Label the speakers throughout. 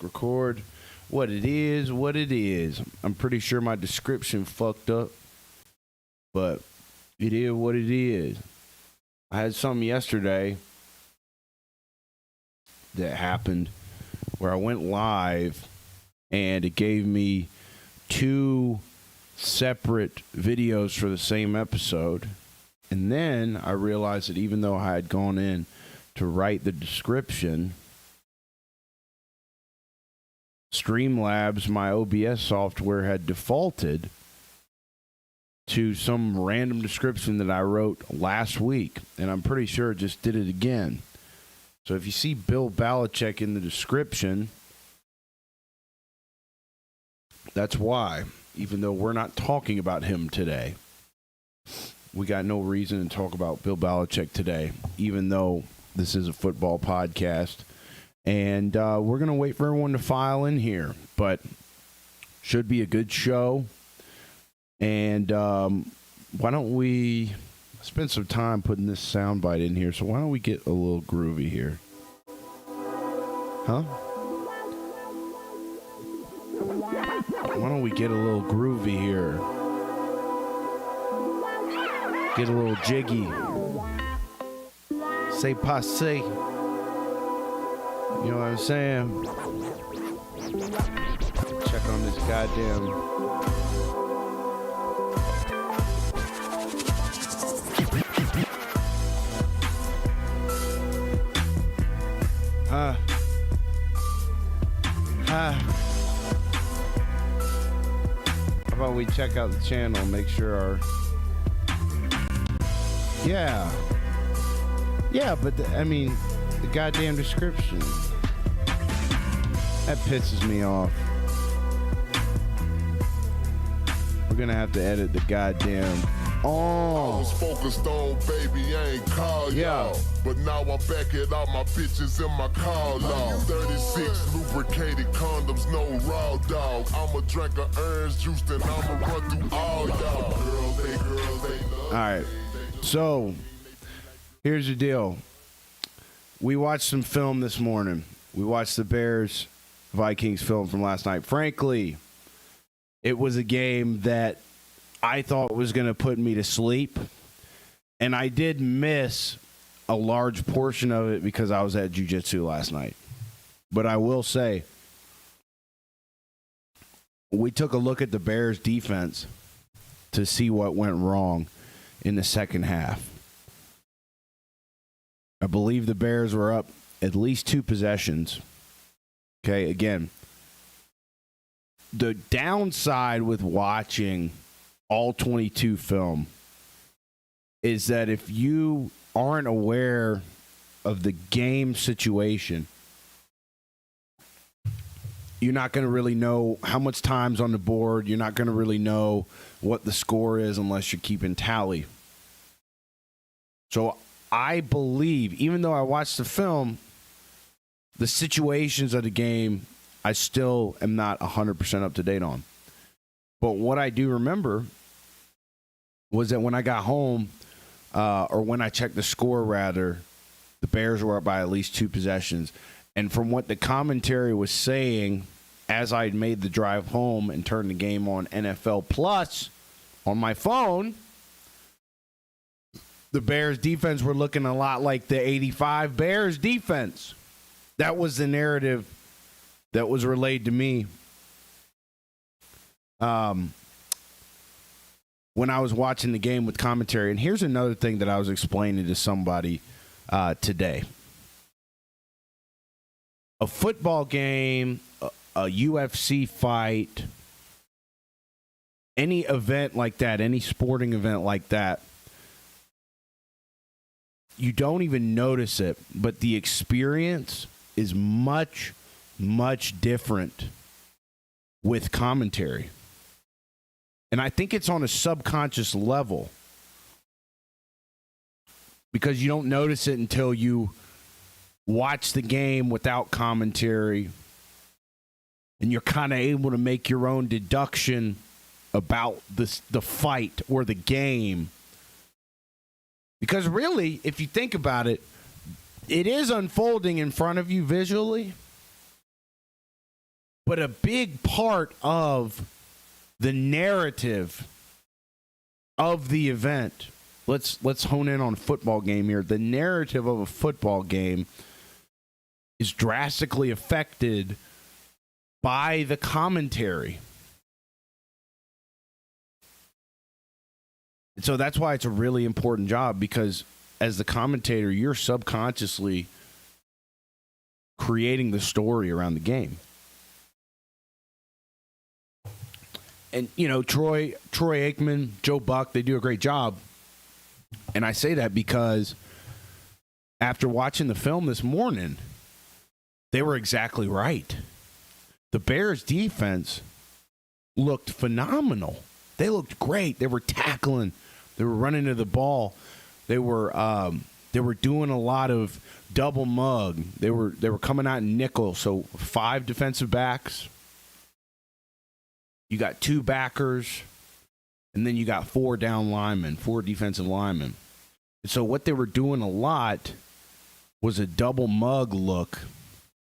Speaker 1: record. What it is, what it is. I'm pretty sure my description fucked up, but it is what it is. I had something yesterday that happened where I went live and it gave me 2 separate videos for the same episode. And then I realized that even though I had gone in to write the description, Streamlabs, my OBS software, had defaulted to some random description that I wrote last week. And I'm pretty sure it just did it again. So if you see Bill Belichick in the description, that's why. Even though we're not talking about him today. We got no reason to talk about Bill Belichick today, even though this is a football podcast. And we're going to wait for everyone to file in here. But should be a good show. And why don't we spend some time putting this soundbite in here. So why don't we get a little groovy here? Huh? Why don't we get a little groovy here? Get a little jiggy. Say passe. You know what I'm saying? Check on this goddamn... How about we check out the channel and make sure our... Yeah, but the goddamn description. That pisses me off. We're gonna have to edit the goddamn... Oh.
Speaker 2: I was focused on, baby, I ain't called y'all. But now I'm back at all my bitches in my call log. 36 lubricated condoms, no raw dog. I'ma drink a orange juice, then I'ma run through all y'all. Girls, they love.
Speaker 1: All right. So, here's the deal. We watched some film this morning. We watched the Bears-Vikings film from last night. Frankly, it was a game that I thought was going to put me to sleep. And I did miss a large portion of it because I was at jiu-jitsu last night. But I will say, we took a look at the Bears defense to see what went wrong in the second half. I believe the Bears were up at least 2 possessions. Okay, again, the downside with watching all 22 film is that if you aren't aware of the game situation, you're not going to really know how much time's on the board. You're not going to really know what the score is unless you're keeping tally. So I believe, even though I watched the film, the situations of the game, I still am not 100% up to date on. But what I do remember was that when I got home, or when I checked the score, rather, the Bears were up by at least 2 possessions. And from what the commentary was saying, as I made the drive home and turned the game on NFL Plus on my phone, the Bears defense were looking a lot like the 85 Bears defense. That was the narrative that was relayed to me when I was watching the game with commentary. And here's another thing that I was explaining to somebody today. A football game, a UFC fight, any event like that, any sporting event like that, you don't even notice it, but the experience is much, much different with commentary. And I think it's on a subconscious level because you don't notice it until you watch the game without commentary and you're kind of able to make your own deduction about the fight or the game. Because really, if you think about it, it is unfolding in front of you visually. But a big part of the narrative of the event, let's hone in on a football game here. The narrative of a football game is drastically affected by the commentary. And so that's why it's a really important job, because as the commentator, you're subconsciously creating the story around the game. And, you know, Troy Aikman, Joe Buck, they do a great job. And I say that because after watching the film this morning, they were exactly right. The Bears defense looked phenomenal. They looked great. They were tackling. They were running to the ball. They were doing a lot of double mug. They were coming out in nickel. So 5 defensive backs. You got 2 backers, and then you got 4 down linemen, 4 defensive linemen. And so what they were doing a lot was a double mug look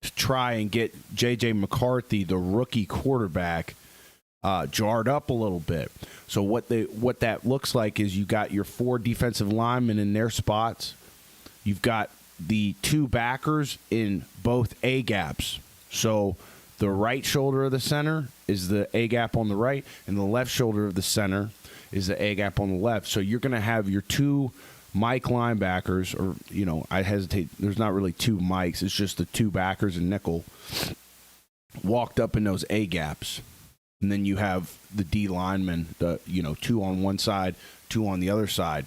Speaker 1: to try and get J.J. McCarthy, the rookie quarterback, jarred up a little bit. So what that looks like is you got your 4 defensive linemen in their spots. You've got the 2 backers in both A-gaps. So the right shoulder of the center is the A-gap on the right, and the left shoulder of the center is the A-gap on the left. So you're going to have your 2 Mike linebackers, or, you know, I hesitate. There's not really 2 Mikes. It's just the 2 backers in nickel walked up in those A-gaps. And then you have the D linemen, 2 on one side, 2 on the other side.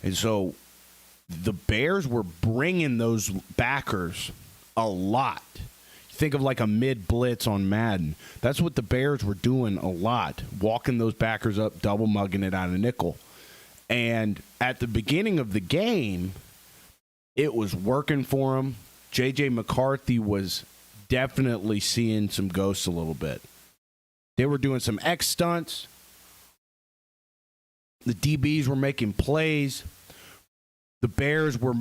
Speaker 1: And so the Bears were bringing those backers a lot. Think of like a mid-blitz on Madden. That's what the Bears were doing a lot, walking those backers up, double mugging it out of nickel. And at the beginning of the game, it was working for them. J.J. McCarthy was definitely seeing some ghosts a little bit. They were doing some X stunts. The DBs were making plays. The Bears were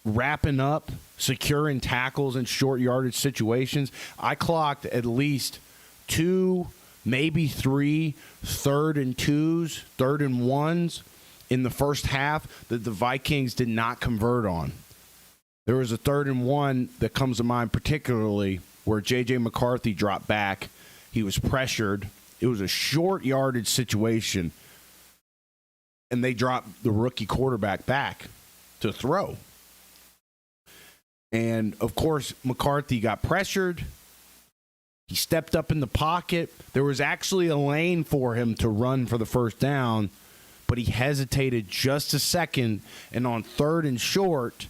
Speaker 1: wrapping up, securing tackles in short yardage situations. I clocked at least 2, maybe 3 third and 2s, third and 1s in the first half that the Vikings did not convert on. There was a 3rd and 1 that comes to mind particularly where J.J. McCarthy dropped back. He was pressured. It was a short yardage situation, and they dropped the rookie quarterback back to throw. And, of course, McCarthy got pressured. He stepped up in the pocket. There was actually a lane for him to run for the first down, but he hesitated just a second, and on 3rd and short,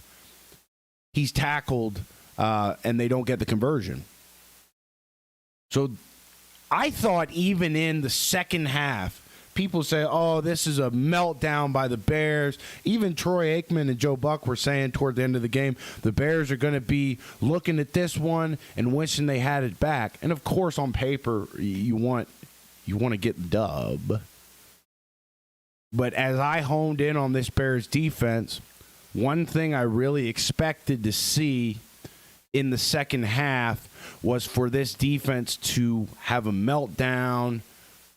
Speaker 1: he's tackled, and they don't get the conversion. So I thought even in the second half, people say, oh, this is a meltdown by the Bears. Even Troy Aikman and Joe Buck were saying toward the end of the game, the Bears are going to be looking at this one and wishing they had it back. And, of course, on paper, you want to get the dub. But as I honed in on this Bears defense, one thing I really expected to see in the second half was for this defense to have a meltdown,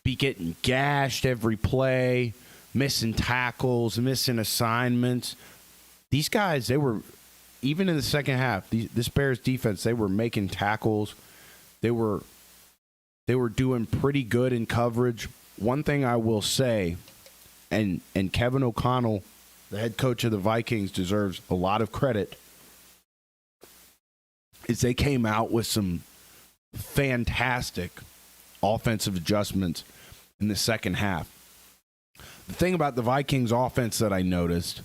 Speaker 1: be getting gashed every play, missing tackles, missing assignments. These guys, they were, even in the second half, this Bears defense, they were making tackles. They were doing pretty good in coverage. One thing I will say, and Kevin O'Connell, the head coach of the Vikings, deserves a lot of credit, is they came out with some fantastic offensive adjustments in the second half. The thing about the Vikings offense that I noticed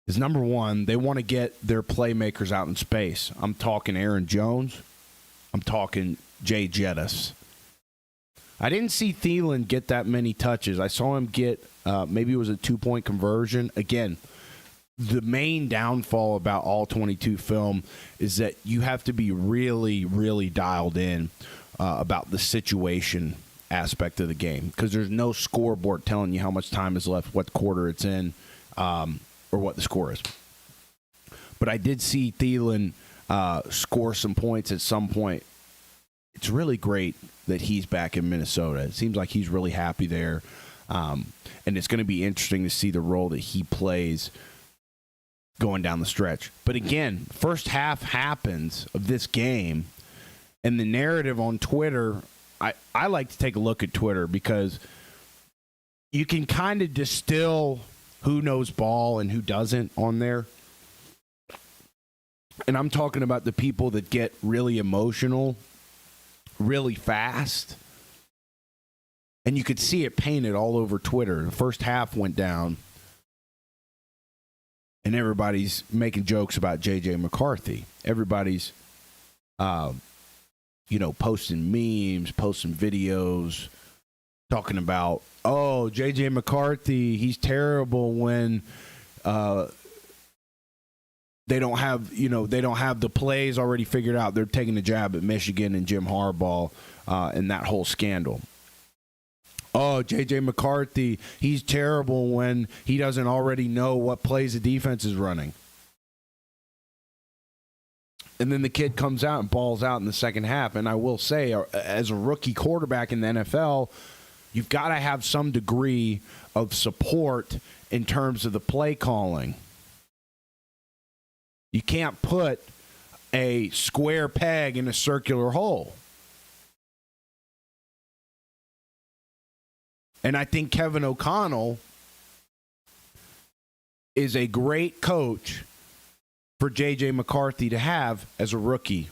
Speaker 1: is, number one, they want to get their playmakers out in space. I'm talking Aaron Jones. I'm talking Jay Jettis. I didn't see Thielen get that many touches. I saw him get, maybe it was a 2-point conversion. Again, the main downfall about all 22 film is that you have to be really, really dialed in about the situation aspect of the game, because there's no scoreboard telling you how much time is left, what quarter it's in, or what the score is. But I did see Thielen score some points at some point it's really great that he's back in Minnesota. It seems like he's really happy there. And it's going to be interesting to see the role that he plays going down the stretch. But again, first half happens of this game, and the narrative on Twitter, I like to take a look at Twitter because you can kind of distill who knows ball and who doesn't on there. And I'm talking about the people that get really emotional really fast. And you could see it painted all over Twitter. The first half went down, and everybody's making jokes about J.J. McCarthy. Everybody's, posting memes, posting videos, talking about, oh, J.J. McCarthy, he's terrible when they don't have the plays already figured out. They're taking a jab at Michigan and Jim Harbaugh and that whole scandal. Oh, J.J. McCarthy, he's terrible when he doesn't already know what plays the defense is running. And then the kid comes out and balls out in the second half. And I will say, as a rookie quarterback in the NFL, you've got to have some degree of support in terms of the play calling. You can't put a square peg in a circular hole. And I think Kevin O'Connell is a great coach for J.J. McCarthy to have as a rookie.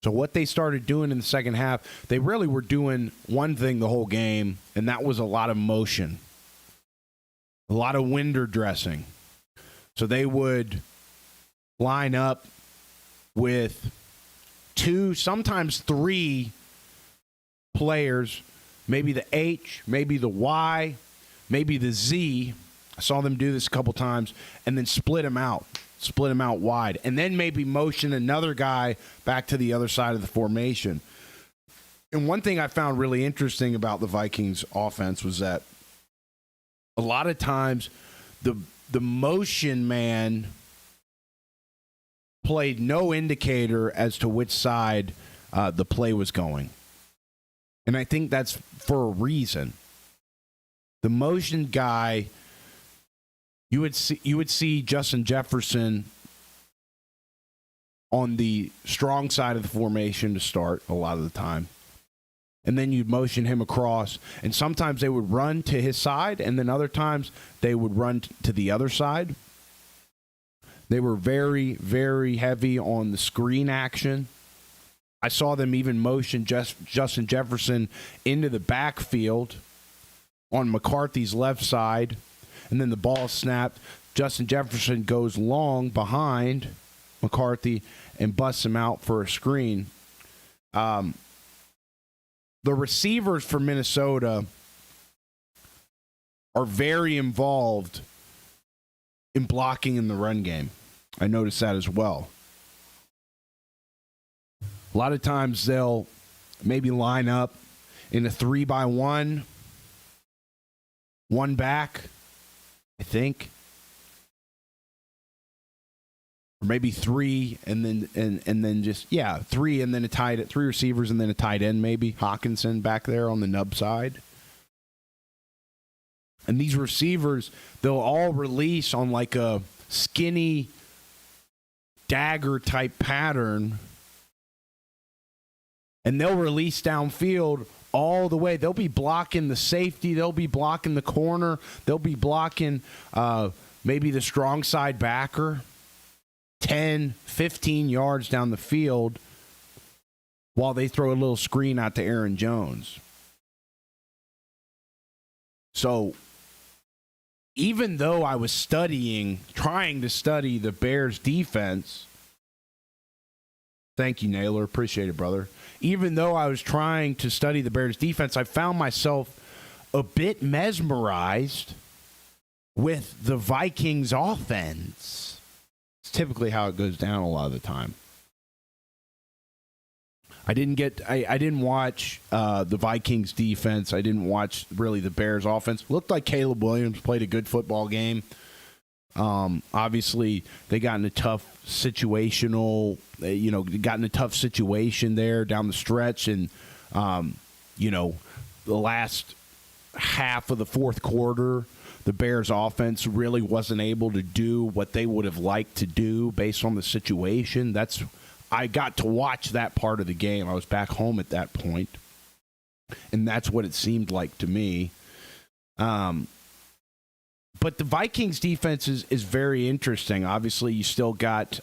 Speaker 1: So what they started doing in the second half, they really were doing one thing the whole game, and that was a lot of motion, a lot of window dressing. So they would line up with 2, sometimes 3 players, maybe the H, maybe the Y, maybe the Z. I saw them do this a couple times, and then split them out wide, and then maybe motion another guy back to the other side of the formation. And one thing I found really interesting about the Vikings offense was that a lot of times the motion man played no indicator as to which side the play was going. And I think that's for a reason. The motion guy, you would see Justin Jefferson on the strong side of the formation to start a lot of the time. And then you'd motion him across. And sometimes they would run to his side, and then other times they would run to the other side. They were very, very heavy on the screen action. I saw them even motion Justin Jefferson into the backfield on McCarthy's left side. And then the ball snapped. Justin Jefferson goes long behind McCarthy and busts him out for a screen. The receivers for Minnesota are very involved in blocking in the run game. I noticed that as well. A lot of times they'll maybe line up in a 3-by-1, one back, I think, or maybe 3, and then just 3, and then 3 receivers, and then a tight end, maybe Hawkinson back there on the nub side. And these receivers, they'll all release on like a skinny dagger type pattern. And they'll release downfield all the way. They'll be blocking the safety. They'll be blocking the corner. They'll be blocking maybe the strong side backer 10, 15 yards down the field while they throw a little screen out to Aaron Jones. So even though I was trying to study the Bears defense, thank you, Naylor. Appreciate it, brother. Even though I was trying to study the Bears defense, I found myself a bit mesmerized with the Vikings offense. It's typically how it goes down a lot of the time. I didn't watch the Vikings defense. I didn't watch really the Bears offense. Looked like Caleb Williams played a good football game. Obviously, they got in a tough situational, got in a tough situation there down the stretch. And, the last half of the fourth quarter, the Bears offense really wasn't able to do what they would have liked to do based on the situation. I got to watch that part of the game. I was back home at that point, and that's what it seemed like to me. But the Vikings defense is very interesting. Obviously, you still got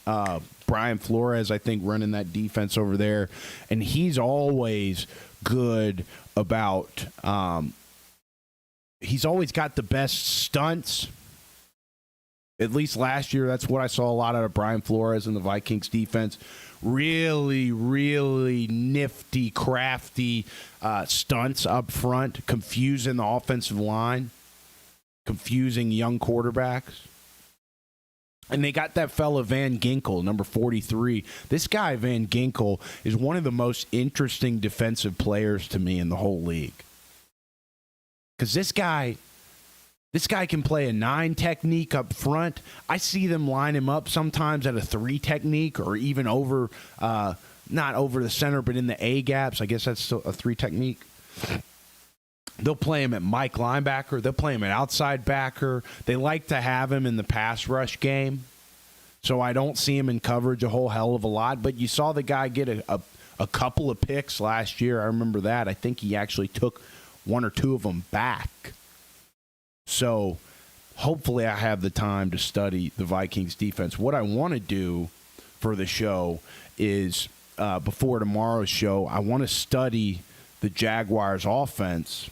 Speaker 1: Brian Flores, I think, running that defense over there, and he's always good about he's always got the best stunts. At least last year, that's what I saw a lot out of Brian Flores and the Vikings defense. Really, really nifty, crafty stunts up front, confusing the offensive line, confusing young quarterbacks. And they got that fella Van Ginkel, number 43. This guy, Van Ginkel, is one of the most interesting defensive players to me in the whole league. Because this guy can play a 9 technique up front. I see them line him up sometimes at a 3 technique or even over, not over the center, but in the A gaps. I guess that's still a 3 technique. They'll play him at Mike linebacker. They'll play him at outside backer. They like to have him in the pass rush game. So I don't see him in coverage a whole hell of a lot. But you saw the guy get a couple of picks last year. I remember that. I think he actually took 1 or 2 of them back. So hopefully I have the time to study the Vikings defense. What I want to do for the show is, before tomorrow's show, I want to study the Jaguars offense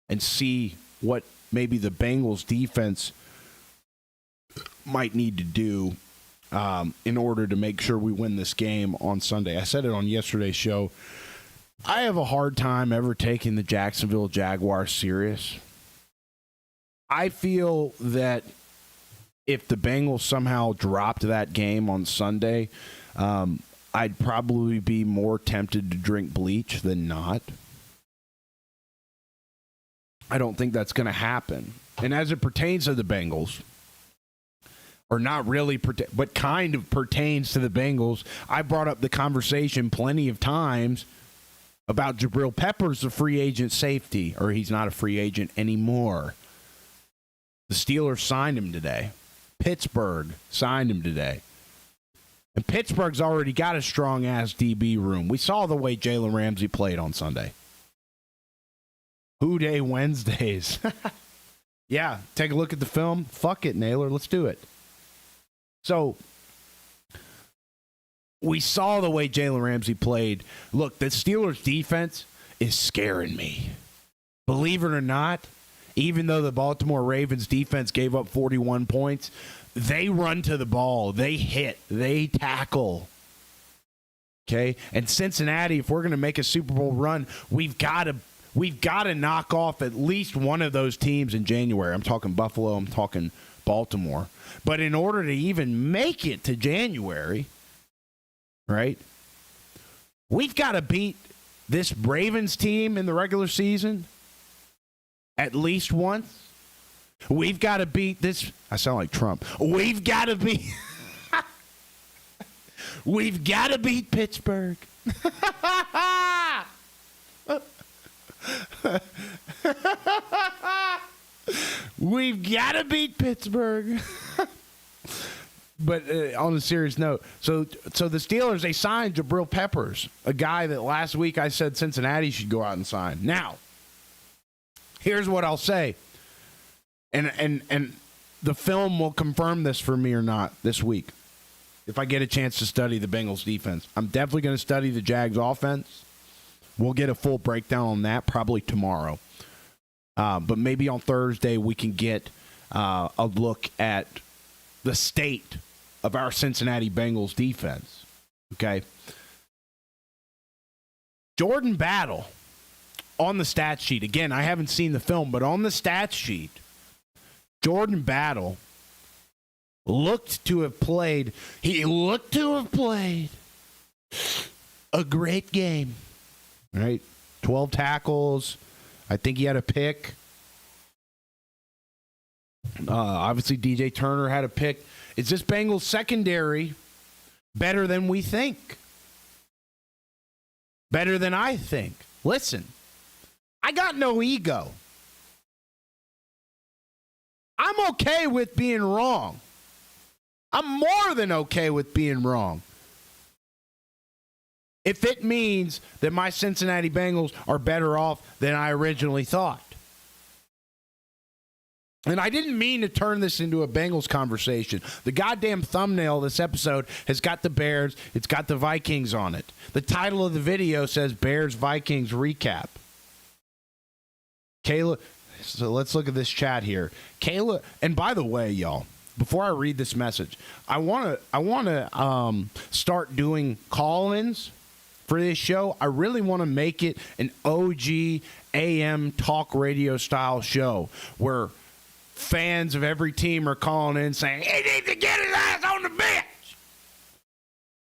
Speaker 1: and see what maybe the Bengals defense might need to do in order to make sure we win this game on Sunday. I said it on yesterday's show. I have a hard time ever taking the Jacksonville Jaguars serious. I feel that if the Bengals somehow dropped that game on Sunday, I'd probably be more tempted to drink bleach than not. I don't think that's going to happen. And as it pertains to the Bengals, or not really, but kind of pertains to the Bengals, I brought up the conversation plenty of times about Jabrill Peppers, the free agent safety, or he's not a free agent anymore. The Steelers signed him today. Pittsburgh signed him today. And Pittsburgh's already got a strong-ass DB room. We saw the way Jalen Ramsey played on Sunday. Who Day Wednesdays. Yeah, take a look at the film. Fuck it, Naylor. Let's do it. So, we saw the way Jalen Ramsey played. Look, the Steelers' defense is scaring me. Believe it or not, even though the Baltimore Ravens defense gave up 41 points, they run to the ball. They hit. They tackle. Okay? And Cincinnati, if we're going to make a Super Bowl run, we've got to knock off at least one of those teams in January. I'm talking Buffalo. I'm talking Baltimore. But in order to even make it to January, right, we've got to beat this Ravens team in the regular season at least once. We've got to beat this. I sound like Trump. We've got to beat. We've got to beat Pittsburgh. We've got to beat Pittsburgh. But on a serious note, so the Steelers, they signed Jabrill Peppers, a guy that last week I said Cincinnati should go out and sign. Now, here's what I'll say, and the film will confirm this for me or not this week. If I get a chance to study the Bengals defense, I'm definitely going to study the Jags offense. We'll get a full breakdown on that probably tomorrow. But maybe on Thursday we can get a look at the state of our Cincinnati Bengals defense. Okay. Jordan Battle on the stat sheet. Again, I haven't seen the film, but on the stat sheet, Jordan Battle looked to have played a great game. Right? 12 tackles. I think he had a pick. Obviously, DJ Turner had a pick. Is this Bengals secondary better than we think? Better than I think? Listen, I got no ego. I'm okay with being wrong. I'm more than okay with being wrong. If it means that my Cincinnati Bengals are better off than I originally thought. And I didn't mean to turn this into a Bengals conversation. The goddamn thumbnail of this episode has got the Bears. It's got the Vikings on it. The title of the video says Bears-Vikings Recap. Kayla, so let's look at this chat here. Kayla, and by the way, y'all, before I read this message, I want to start doing call-ins for this show. I really want to make it an OG AM talk radio style show where fans of every team are calling in saying, he needs to get his ass on the bench.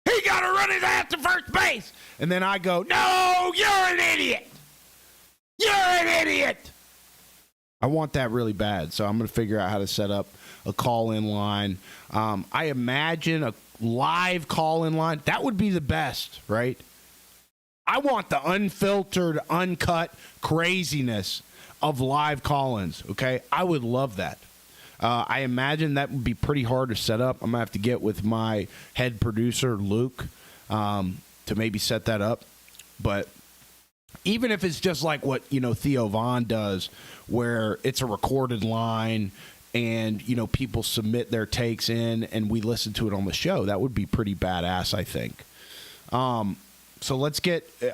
Speaker 1: He got to run his ass to first base. And then I go, no, you're an idiot. You're an idiot. I want that really bad, so I'm going to figure out how to set up a call-in line. I imagine a live call-in line. That would be the best, right? I want the unfiltered, uncut craziness of live call-ins, okay? I would love that. I imagine that would be pretty hard to set up. I'm going to have to get with my head producer, Luke, to maybe set that up. But even if it's just like what, Theo Vaughn does, where it's a recorded line and, people submit their takes in and we listen to it on the show, that would be pretty badass, I think. So let's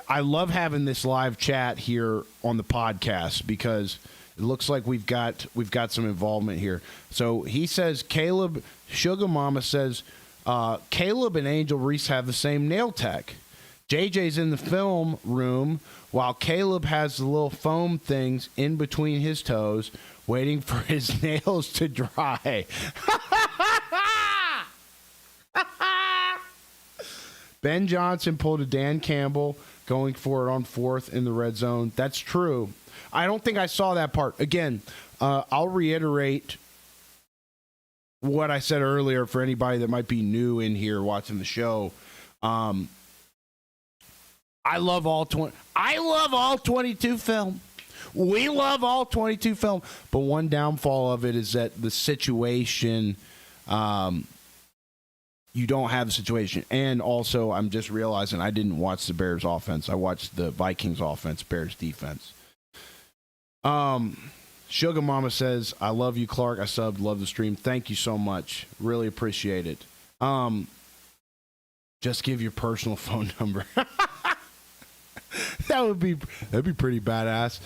Speaker 1: I love having this live chat here on the podcast because it looks like we've got some involvement here. So he says, Sugar Mama says, Caleb and Angel Reese have the same nail tech. JJ's in the film room while Caleb has the little foam things in between his toes waiting for his nails to dry. Ben Johnson pulled a Dan Campbell going for it on fourth in the red zone. That's true. I don't think I saw that part. Again, I'll reiterate what I said earlier for anybody that might be new in here watching the show. I love all 22 film. We love all 22 film. But one downfall of it is that the situation, you don't have the situation. And also, I'm just realizing I didn't watch the Bears offense. I watched the Vikings offense, Bears defense. Sugar Mama says, I love you, Clark. I subbed, love the stream. Thank you so much. Really appreciate it. Just give your personal phone number. That'd be pretty badass.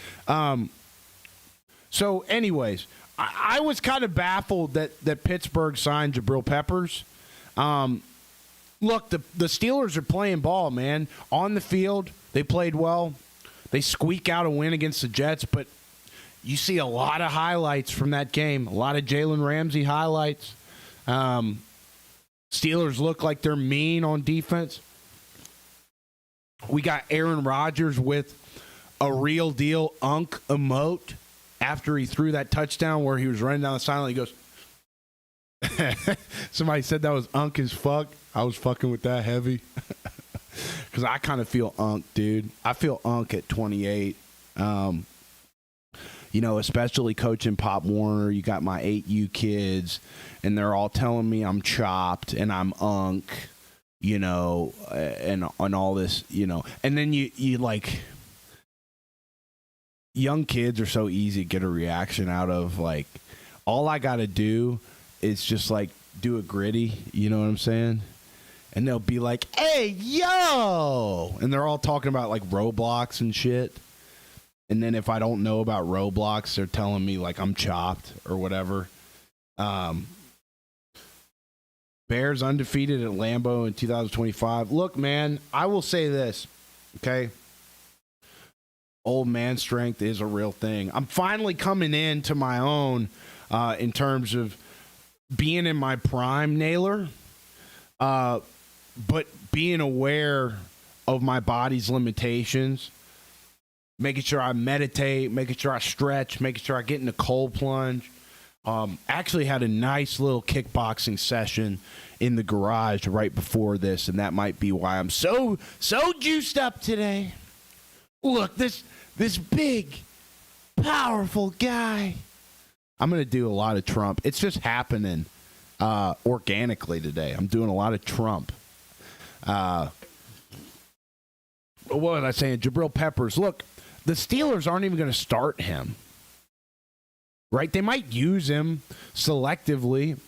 Speaker 1: So anyways, I was kind of baffled that Pittsburgh signed Jabrill Peppers. Look, the Steelers are playing ball, man. On the field, they played well. They squeak out a win against the Jets, but you see a lot of highlights from that game. A lot of Jalen Ramsey highlights. Steelers look like they're mean on defense. We got Aaron Rodgers with a real deal unk emote after he threw that touchdown where he was running down the sideline. He goes, somebody said that was unk as fuck. I was fucking with that heavy. Because I kind of feel unk, dude. I feel unk at 28. Especially coaching Pop Warner. You got my 8U kids, and they're all telling me I'm chopped and I'm unk. And all this, and then you like, young kids are so easy to get a reaction out of. Like, all I got to do is just like do a gritty, you know what I'm saying? And they'll be like, hey, yo, and they're all talking about like Roblox and shit. And then if I don't know about Roblox, they're telling me like I'm chopped or whatever. Bears undefeated at Lambeau in 2025. Look, man, I will say this, okay? Old man strength is a real thing. I'm finally coming into my own in terms of being in my prime, Naylor, but being aware of my body's limitations, making sure I meditate, making sure I stretch, making sure I get in a cold plunge. Actually had a nice little kickboxing session in the garage right before this, and that might be why I'm so juiced up today. Look, this big, powerful guy. I'm going to do a lot of Trump. It's just happening organically today. I'm doing a lot of Trump. What was I saying? Jabrill Peppers. Look, the Steelers aren't even going to start him. Right? They might use him selectively.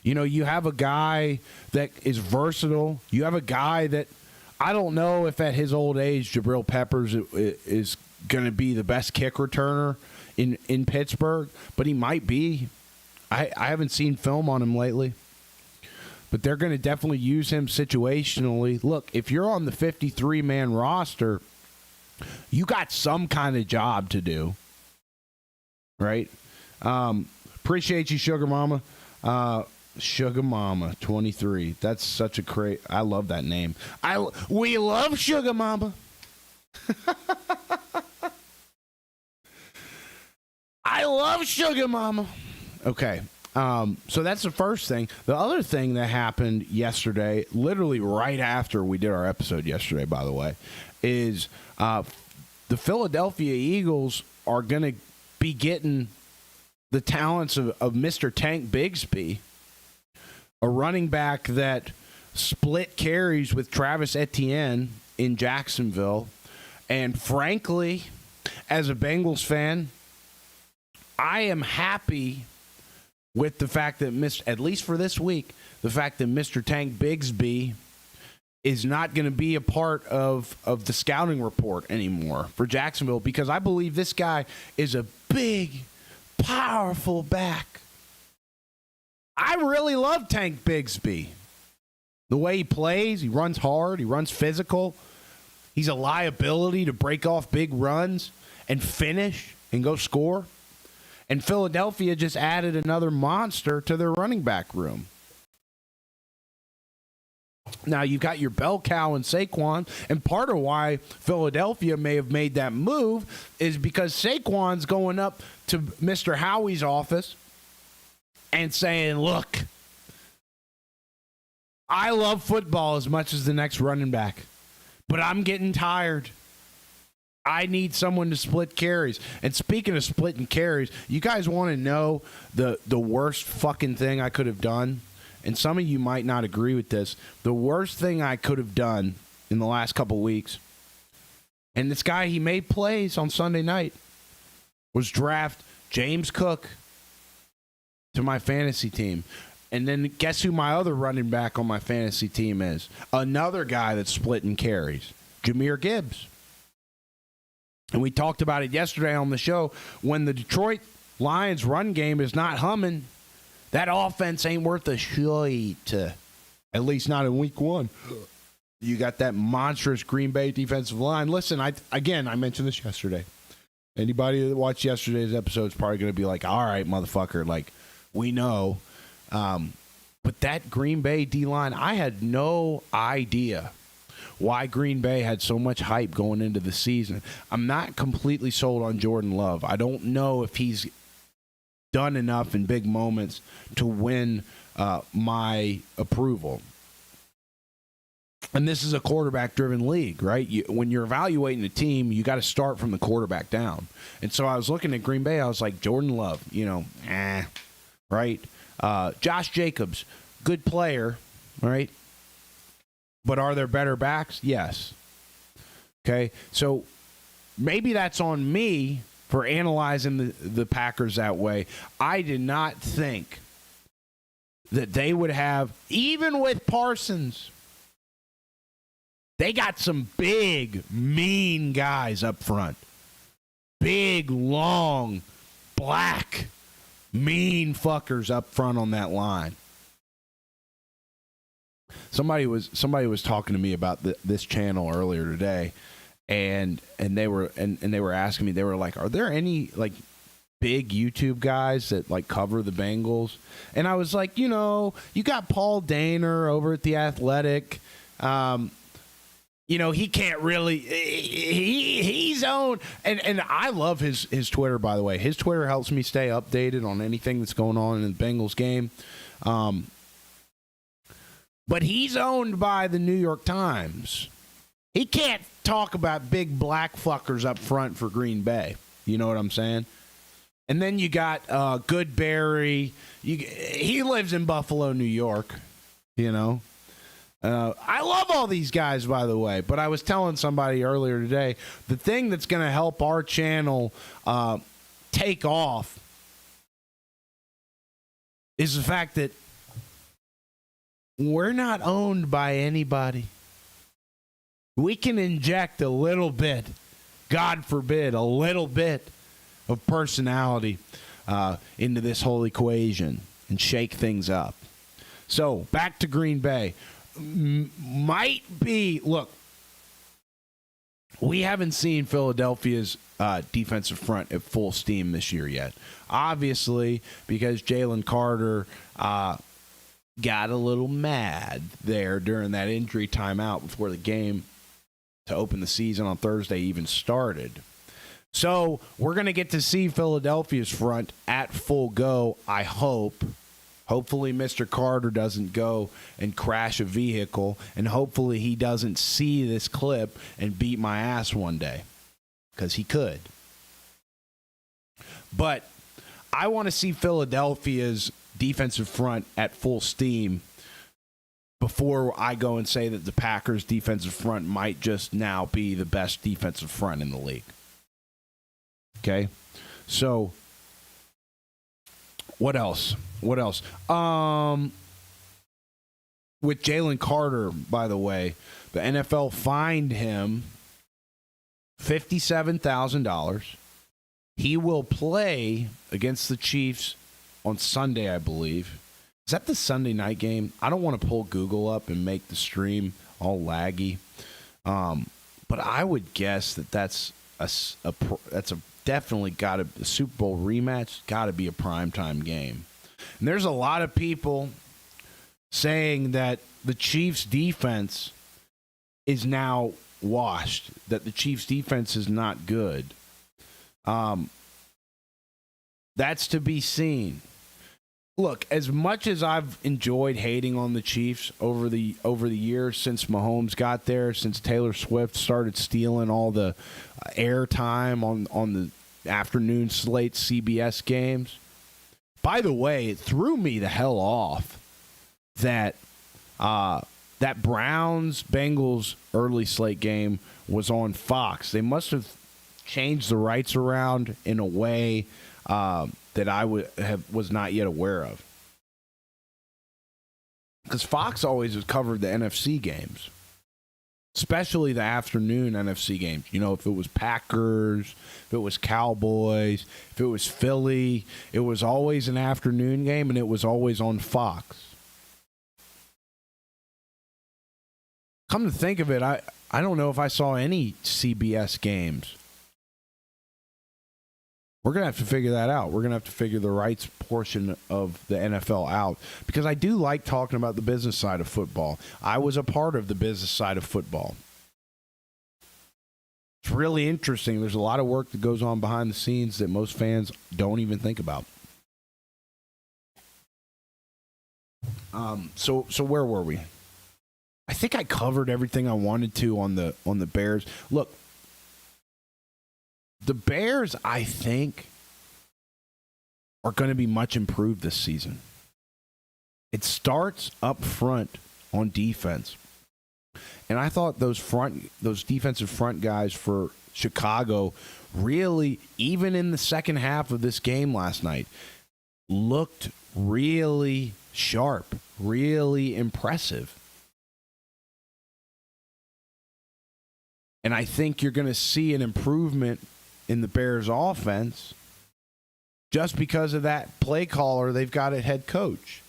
Speaker 1: You know, you have a guy that is versatile. You have a guy that I don't know if at his old age, Jabrill Peppers is going to be the best kick returner in Pittsburgh, but he might be. I haven't seen film on him lately. But they're going to definitely use him situationally. Look, if you're on the 53-man roster, you got some kind of job to do. Right? Appreciate you, Sugar Mama. Sugar Mama 23. That's such a great. I love that name. We love Sugar Mama. I love Sugar Mama. Okay. So that's the first thing. The other thing that happened yesterday, literally right after we did our episode yesterday, by the way, is the Philadelphia Eagles are going to be getting the talents of Mr. Tank Bigsby, a running back that split carries with Travis Etienne in Jacksonville. And frankly, as a Bengals fan, I am happy with the fact that, at least for this week, the fact that Mr. Tank Bigsby is not going to be a part of the scouting report anymore for Jacksonville, because I believe this guy is a big, powerful back. I really love Tank Bigsby. The way he plays, he runs hard, he runs physical. He's a liability to break off big runs and finish and go score. And Philadelphia just added another monster to their running back room. Now, you've got your bell cow and Saquon, and part of why Philadelphia may have made that move is because Saquon's going up to Mr. Howie's office and saying, look, I love football as much as the next running back, but I'm getting tired. I need someone to split carries. And speaking of splitting carries, you guys want to know the worst fucking thing I could have done? And some of you might not agree with this. The worst thing I could have done in the last couple weeks, and this guy, he made plays on Sunday night, was draft James Cook to my fantasy team. And then guess who my other running back on my fantasy team is? Another guy that's splitting carries, Jahmyr Gibbs. And we talked about it yesterday on the show. When the Detroit Lions run game is not humming, that offense ain't worth a shit. At least not in week one. You got that monstrous Green Bay defensive line. Listen, I mentioned this yesterday. Anybody that watched yesterday's episode is probably going to be like, all right, motherfucker, like, we know. But that Green Bay D-line, I had no idea why Green Bay had so much hype going into the season. I'm not completely sold on Jordan Love. I don't know if he's done enough in big moments to win my approval. And this is a quarterback-driven league, right? When you're evaluating a team, you got to start from the quarterback down. And so I was looking at Green Bay. I was like, Jordan Love, right? Josh Jacobs, good player, right? But are there better backs? Yes. Okay, so maybe that's on me for analyzing the Packers that way. I did not think that they would have, even with Parsons, they got some big, mean guys up front. Big, long, black, mean fuckers up front on that line. Somebody was talking to me about this channel earlier today, and they were asking me, they were like, are there any like big YouTube guys that like cover the Bengals? And I was like, you got Paul Dehner over at The Athletic. he can't really. He's owned, and I love his Twitter. By the way, his Twitter helps me stay updated on anything that's going on in the Bengals game. But he's owned by the New York Times. He can't talk about big black fuckers up front for Green Bay. You know what I'm saying? And then you got Goodberry. He lives in Buffalo, New York. I love all these guys, by the way. But I was telling somebody earlier today, the thing that's going to help our channel take off is the fact that we're not owned by anybody. We can inject a little bit, God forbid, a little bit of personality into this whole equation and shake things up. So, back to Green Bay. Might be, look, we haven't seen Philadelphia's defensive front at full steam this year yet. Obviously, because Jalen Carter got a little mad there during that injury timeout before the game to open the season on Thursday even started. So we're going to get to see Philadelphia's front at full go, I hope. Hopefully Mr. Carter doesn't go and crash a vehicle, and hopefully he doesn't see this clip and beat my ass one day, because he could. But I want to see Philadelphia's defensive front at full steam before I go and say that the Packers' defensive front might just now be the best defensive front in the league. Okay? So, what else? With Jalen Carter, by the way, the NFL fined him $57,000. He will play against the Chiefs on Sunday, I believe. Is that the Sunday night game? I don't want to pull Google up and make the stream all laggy. But I would guess that that's definitely got a Super Bowl rematch. Got to be a primetime game. And there's a lot of people saying that the Chiefs' defense is now washed, that the Chiefs' defense is not good. That's to be seen. Look, as much as I've enjoyed hating on the Chiefs over the years since Mahomes got there, since Taylor Swift started stealing all the airtime on the afternoon slate CBS games. By the way, it threw me the hell off that that Browns-Bengals early slate game was on Fox. They must have changed the rights around in a way that I was not yet aware of. Because Fox always has covered the NFC games, especially the afternoon NFC games. If it was Packers, if it was Cowboys, if it was Philly, it was always an afternoon game, and it was always on Fox. Come to think of it, I don't know if I saw any CBS games. We're going to have to figure that out. We're going to have to figure the rights portion of the NFL out, because I do like talking about the business side of football. I was a part of the business side of football. It's really interesting. There's a lot of work that goes on behind the scenes that most fans don't even think about. So where were we? I think I covered everything I wanted to on the Bears. Look, the Bears, I think, are going to be much improved this season. It starts up front on defense. And I thought those defensive front guys for Chicago really, even in the second half of this game last night, looked really sharp, really impressive. And I think you're going to see an improvement in the Bears offense just because of that play caller they've got at head coach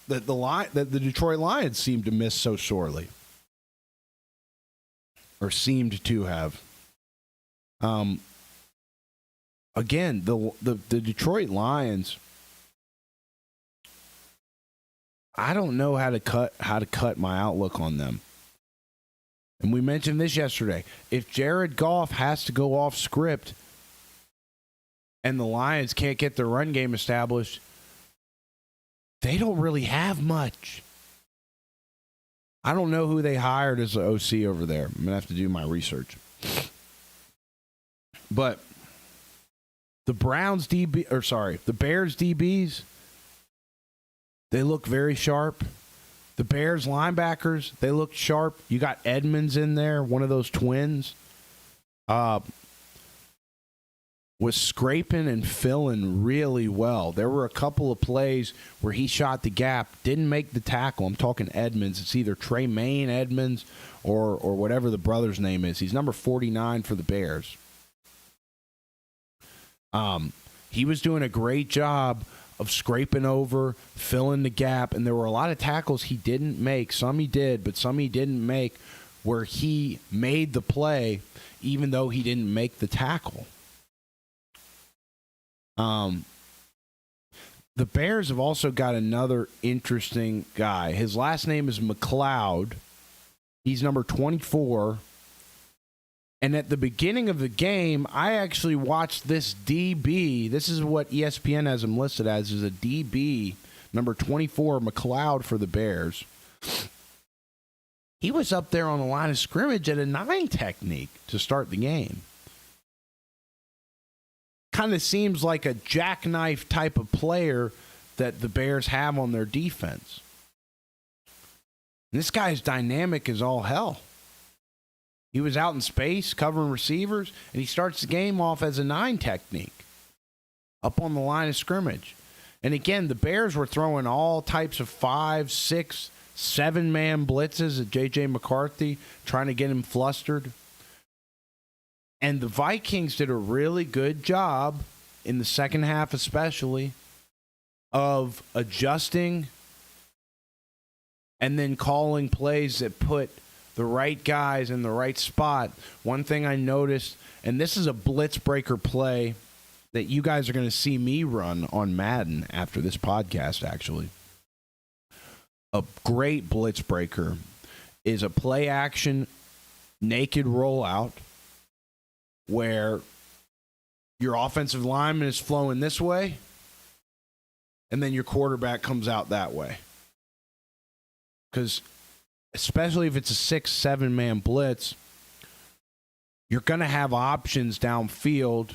Speaker 1: that the Detroit Lions seemed to miss so sorely, or seemed to have. Again, the Detroit Lions, I don't know how to cut my outlook on them. And we mentioned this yesterday. If Jared Goff has to go off script and the Lions can't get their run game established, they don't really have much. I don't know who they hired as the OC over there. I'm going to have to do my research. But the Bears DBs, they look very sharp. The Bears linebackers, they look sharp. You got Edmonds in there, one of those twins. Was scraping and filling really well. There were a couple of plays where he shot the gap, didn't make the tackle. I'm talking Edmonds. It's either Tremaine Edmonds or whatever the brother's name is. He's number 49 for the Bears. He was doing a great job of scraping over, filling the gap, and there were a lot of tackles he didn't make. Some he did, but some he didn't make where he made the play even though he didn't make the tackle. The Bears have also got another interesting guy. His last name is McLeod. He's number 24. And at the beginning of the game, I actually watched this DB. This is what ESPN has him listed as, is a DB, number 24, McLeod for the Bears. He was up there on the line of scrimmage at a 9 technique to start the game. Kind of seems like a jackknife type of player that the Bears have on their defense. And this guy's dynamic as all hell. He was out in space covering receivers, and he starts the game off as a 9 technique up on the line of scrimmage. And again, the Bears were throwing all types of 5, 6, 7-man blitzes at J.J. McCarthy, trying to get him flustered. And the Vikings did a really good job, in the second half especially, of adjusting and then calling plays that put the right guys in the right spot. One thing I noticed, and this is a blitz breaker play that you guys are going to see me run on Madden after this podcast, actually. A great blitz breaker is a play action naked rollout where your offensive lineman is flowing this way, and then your quarterback comes out that way. Because especially if it's a 6, 7-man blitz, you're going to have options downfield.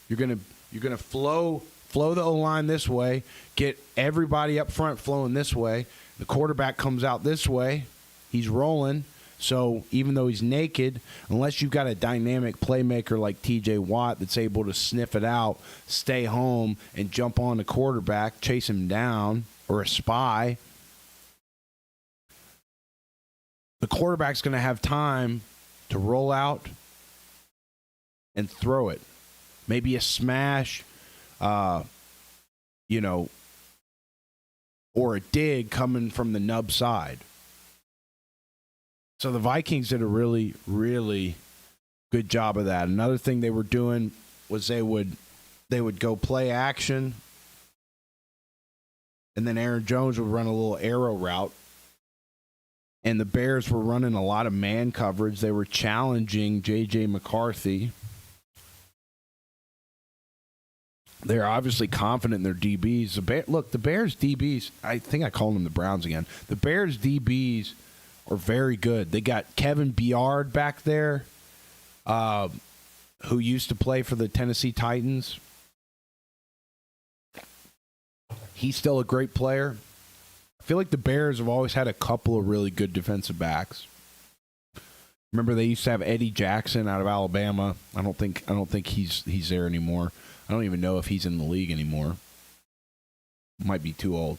Speaker 1: You're going to flow the O-line this way, get everybody up front flowing this way. The quarterback comes out this way. He's rolling. So even though he's naked, unless you've got a dynamic playmaker like TJ Watt that's able to sniff it out, stay home, and jump on the quarterback, chase him down, or a spy, the quarterback's going to have time to roll out and throw it. Maybe a smash, or a dig coming from the nub side. So the Vikings did a really, really good job of that. Another thing they were doing was they would go play action, and then Aaron Jones would run a little arrow route. And the Bears were running a lot of man coverage. They were challenging J.J. McCarthy. They're obviously confident in their DBs. The Bears DBs, I think I called them the Browns again. The Bears DBs are very good. They got Kevin Byard back there, who used to play for the Tennessee Titans. He's still a great player. I feel like the Bears have always had a couple of really good defensive backs. Remember, they used to have Eddie Jackson out of Alabama. I don't think he's there anymore. I don't even know if he's in the league anymore. Might be too old.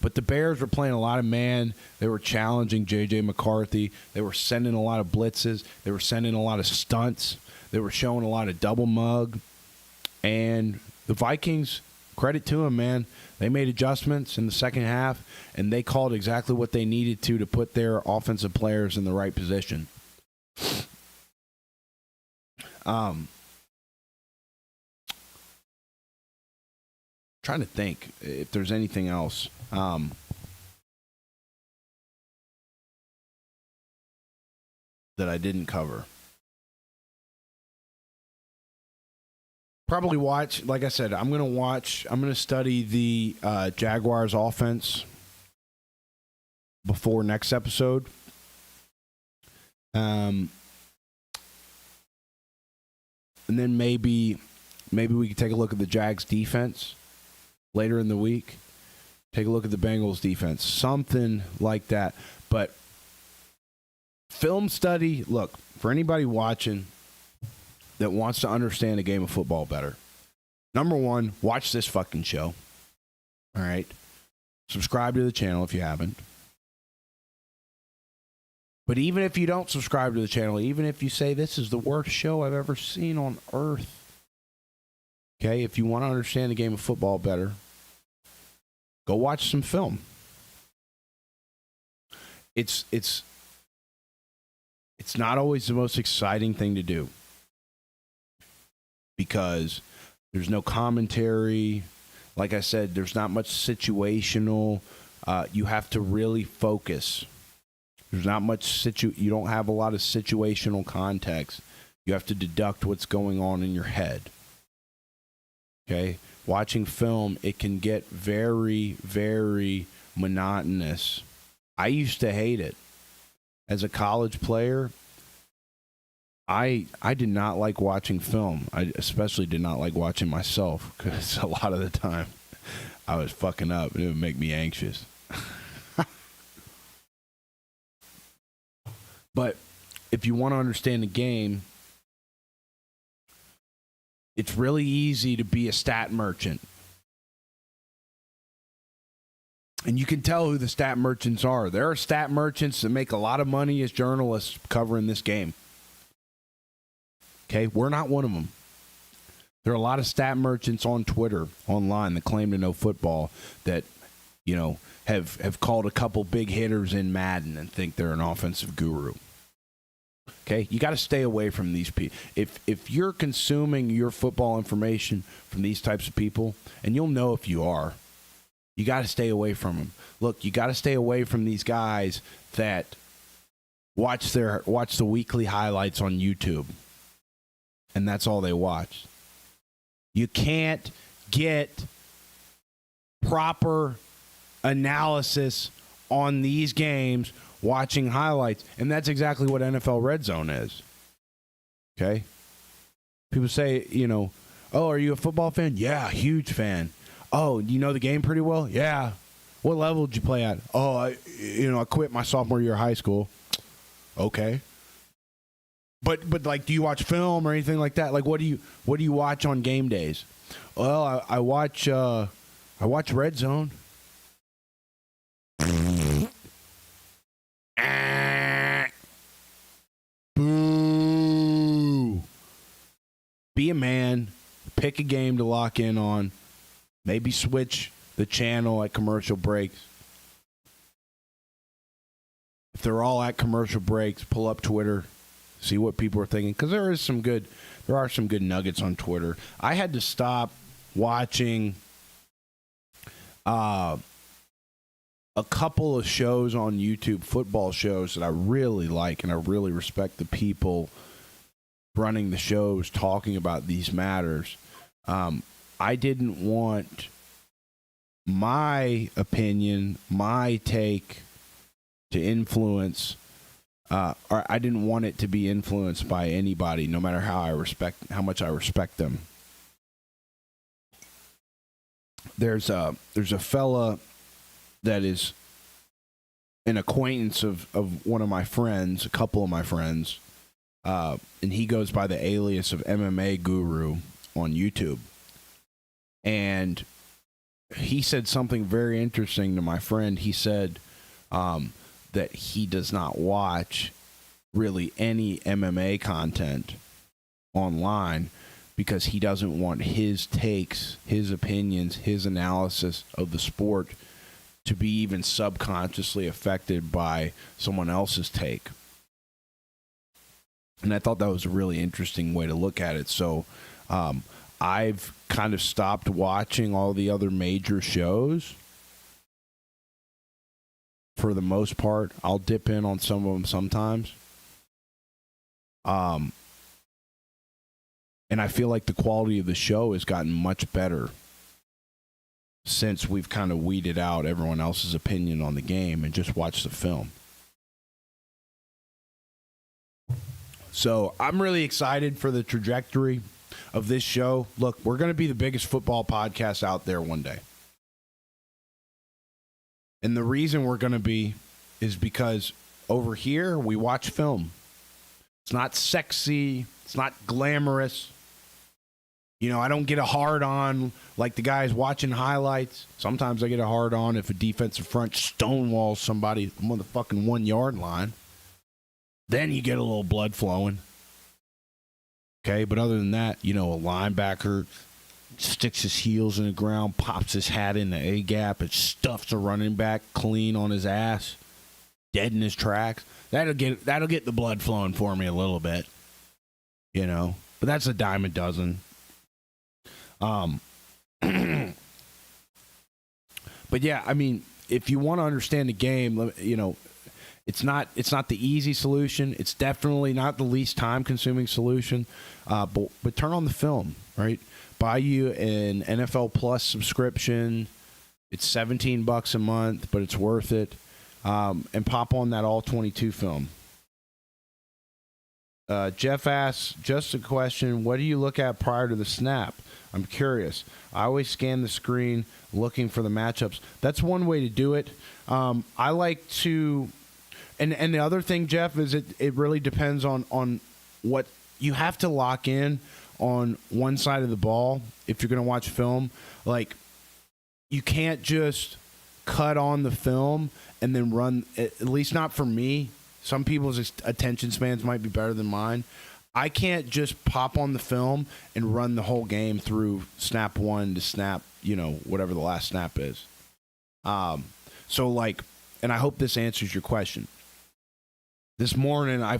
Speaker 1: But the Bears were playing a lot of man. They were challenging J.J. McCarthy. They were sending a lot of blitzes. They were sending a lot of stunts. They were showing a lot of double mug. And the Vikings, credit to them, man. They made adjustments in the second half, and they called exactly what they needed to put their offensive players in the right position. Trying to think if there's anything else. that I didn't cover. Probably watch, like I said, I'm going to study the Jaguars offense before next episode. And then maybe we could take a look at the Jags defense later in the week. Take a look at the Bengals defense. Something like that. But film study, look, for anybody watching that wants to understand a game of football better, number one, watch this fucking show. All right? Subscribe to the channel if you haven't. But even if you don't subscribe to the channel, even if you say this is the worst show I've ever seen on earth, okay, if you want to understand the game of football better, go watch some film. It's not always the most exciting thing to do because there's no commentary. Like I said, there's not much situational. You have to really focus. There's not much you don't have a lot of situational context. You have to deduct what's going on in your head. Okay? Watching film, it can get very, very monotonous. I used to hate it. As a college player, I did not like watching film. I especially did not like watching myself because a lot of the time I was fucking up and it would make me anxious. But if you want to understand the game, it's really easy to be a stat merchant. And you can tell who the stat merchants are. There are stat merchants that make a lot of money as journalists covering this game. Okay, we're not one of them. There are a lot of stat merchants on Twitter, online, that claim to know football that, you know, have called a couple big hitters in Madden and think they're an offensive guru. Okay, you got to stay away from these people. If you're consuming your football information from these types of people, and you'll know if you are, you got to stay away from them. Look, you got to stay away from these guys that watch the weekly highlights on YouTube, and that's all they watch. You can't get proper analysis on these games watching highlights, and that's exactly what NFL Red Zone is. Okay? People say, you know, oh, are you a football fan? Yeah, huge fan. Oh, you know the game pretty well? Yeah. What level did you play at? Oh, I quit my sophomore year of high school. Okay. But like, do you watch film or anything like that? Like, what do you watch on game days? Well, I watch Red Zone. Boo. Be a man. Pick a game to lock in on. Maybe switch the channel at commercial breaks. If they're all at commercial breaks, pull up Twitter. See what people are thinking, because there are some good nuggets on Twitter. I had to stop watching a couple of shows on YouTube, football shows that I really like, and I really respect the people running the shows talking about these matters. I didn't want my opinion, my take to influence. Or I didn't want it to be influenced by anybody, no matter how much I respect them. There's a fella that is an acquaintance of one of my friends, a couple of my friends, and he goes by the alias of MMA Guru on YouTube. And he said something very interesting to my friend. He said, that he does not watch really any MMA content online because he doesn't want his takes, his opinions, his analysis of the sport to be even subconsciously affected by someone else's take. And I thought that was a really interesting way to look at it. So I've kind of stopped watching all the other major shows. For the most part, I'll dip in on some of them sometimes. And I feel like the quality of the show has gotten much better since we've kind of weeded out everyone else's opinion on the game and just watched the film. So I'm really excited for the trajectory of this show. Look, we're going to be the biggest football podcast out there one day. And the reason we're going to be is because over here we watch film. It's not sexy. It's not glamorous. You know, I don't get a hard on like the guys watching highlights. Sometimes I get a hard on if a defensive front stonewalls somebody on the fucking 1 yard line. Then you get a little blood flowing. Okay, but other than that, you know, a linebacker sticks his heels in the ground, pops his hat in the A-gap, and stuffs a running back clean on his ass, dead in his tracks. That'll get the blood flowing for me a little bit, you know. But that's a dime a dozen. But yeah, I mean, if you want to understand the game, you know, it's not the easy solution. It's definitely not the least time-consuming solution. But turn on the film, right? Buy you an NFL Plus subscription. It's $17 a month, but it's worth it. And pop on that all-22 film. Jeff asks, just a question, what do you look at prior to the snap? I'm curious. I always scan the screen looking for the matchups. That's one way to do it. I like to... And the other thing, Jeff, is it really depends on what... You have to lock in on one side of the ball if you're going to watch film. Like, you can't just cut on the film and then run, at least not for me. Some people's attention spans might be better than mine. I can't just pop on the film and run the whole game through snap one to snap, you know, whatever the last snap is. So, like, and I hope this answers your question. This morning, I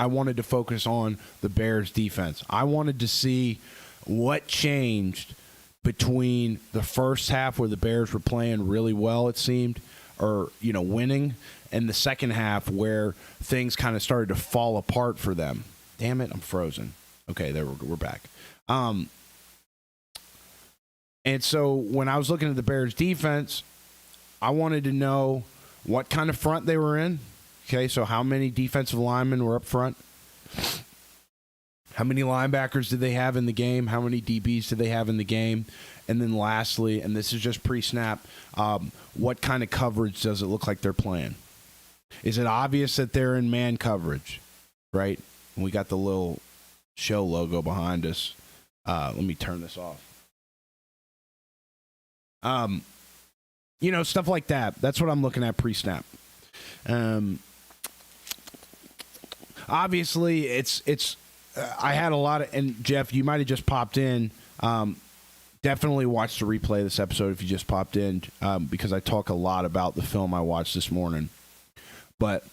Speaker 1: wanted to focus on the Bears' defense. I wanted to see what changed between the first half where the Bears were playing really well, it seemed, or, you know, winning, and the second half where things kind of started to fall apart for them. Damn it, I'm frozen. Okay, there we're back. And so when I was looking at the Bears' defense, I wanted to know what kind of front they were in. Okay, so how many defensive linemen were up front? How many linebackers did they have in the game? How many DBs did they have in the game? And then lastly, and this is just pre-snap, what kind of coverage does it look like they're playing? Is it obvious that they're in man coverage, right? And we got the little show logo behind us. Let me turn this off. You know, stuff like that. That's what I'm looking at pre-snap. Obviously, it's. I had a lot of, and Jeff, you might have just popped in. Definitely watch the replay of this episode if you just popped in, because I talk a lot about the film I watched this morning. But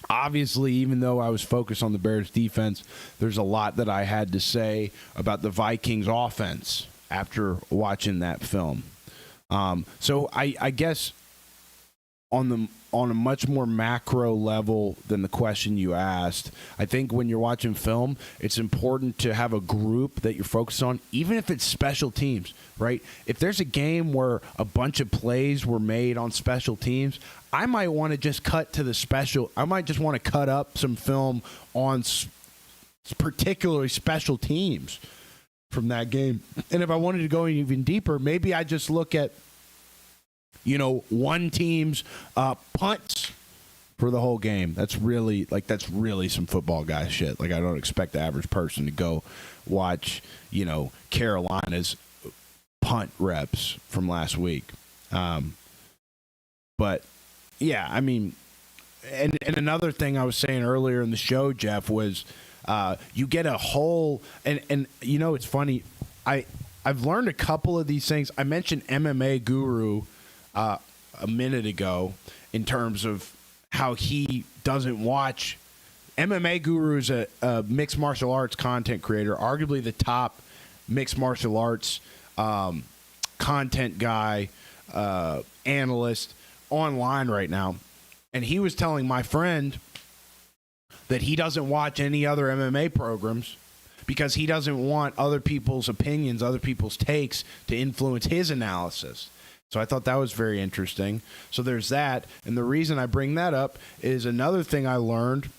Speaker 1: obviously, even though I was focused on the Bears defense, there's a lot that I had to say about the Vikings offense after watching that film. So I guess on a much more macro level than the question you asked, I think when you're watching film, it's important to have a group that you're focused on, even if it's special teams, right? If there's a game where a bunch of plays were made on special teams, I might want to just cut to the special. I might just want to cut up some film on particularly special teams from that game. And if I wanted to go even deeper, maybe I just look at, you know, one team's punts for the whole game. That's really some football guy shit. Like, I don't expect the average person to go watch, you know, Carolina's punt reps from last week. But yeah, I mean, and another thing I was saying earlier in the show, Jeff, was you get a whole, and you know, it's funny. I've learned a couple of these things. I mentioned MMA Guru a minute ago in terms of how he doesn't watch. MMA Guru is a mixed martial arts content creator, arguably the top mixed martial arts content guy, analyst online right now. And he was telling my friend that he doesn't watch any other MMA programs because he doesn't want other people's opinions, other people's takes to influence his analysis. So I thought that was very interesting. So there's that. And the reason I bring that up is another thing I learned,